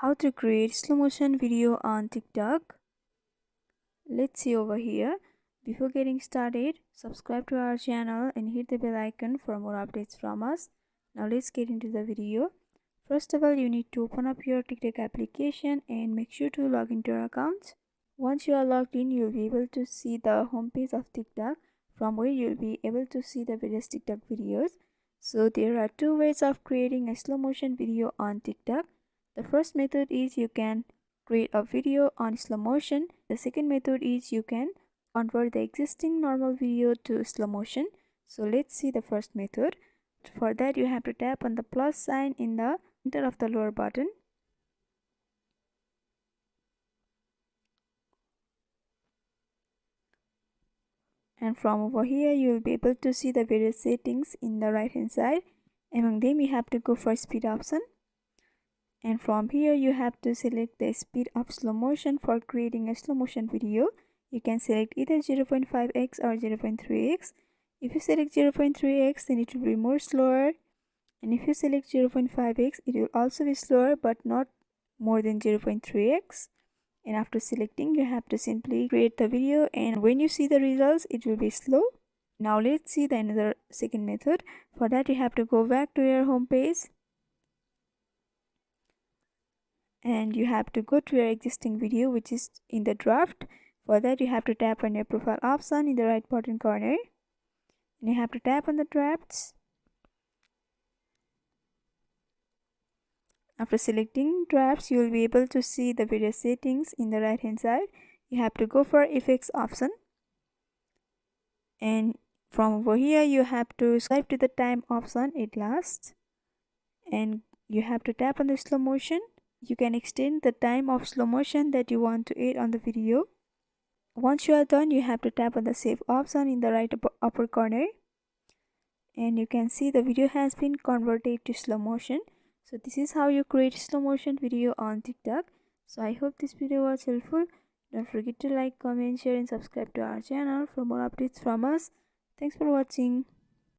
How to create slow motion video on TikTok. Let's see over here. Before getting started, subscribe to our channel and hit the bell icon for more updates from us. Now let's get into the video. First of all, you need to open up your TikTok application and make sure to log into your account. Once you are logged in, you'll be able to see the homepage of TikTok, from where you'll be able to see the various TikTok videos. So there are two ways of creating a slow motion video on TikTok. The first method is you can create a video on slow motion. The second method is you can convert the existing normal video to slow motion. So let's see the first method. For that, you have to tap on the plus sign in the center of the lower button. And from over here, you will be able to see the various settings in the right hand side. Among them, you have to go for speed option. And from here, you have to select the speed of slow motion. For creating a slow motion video, you can select either 0.5x or 0.3x. If you select 0.3x, then it will be more slower. And if you select 0.5x, it will also be slower but not more than 0.3x. And after selecting, you have to simply create the video, and when you see the results, it will be slow. Now let's see the another second method. For that, you have to go back to your home page and you have to go to your existing video which is in the draft. For that, you have to tap on your profile option in the right bottom corner and you have to tap on the drafts. After selecting drafts, you will be able to see the various settings in the right hand side. You have to go for effects option, and from over here you have to swipe to the time option it lasts, and you have to tap on the slow motion. You can extend the time of slow motion that you want to add on the video. Once you are done, you have to tap on the save option in the right upper corner, and you can see the video has been converted to slow motion. So this is how you create slow motion video on TikTok. So I hope this video was helpful. Don't forget to like, comment, share and subscribe to our channel for more updates from us. Thanks for watching.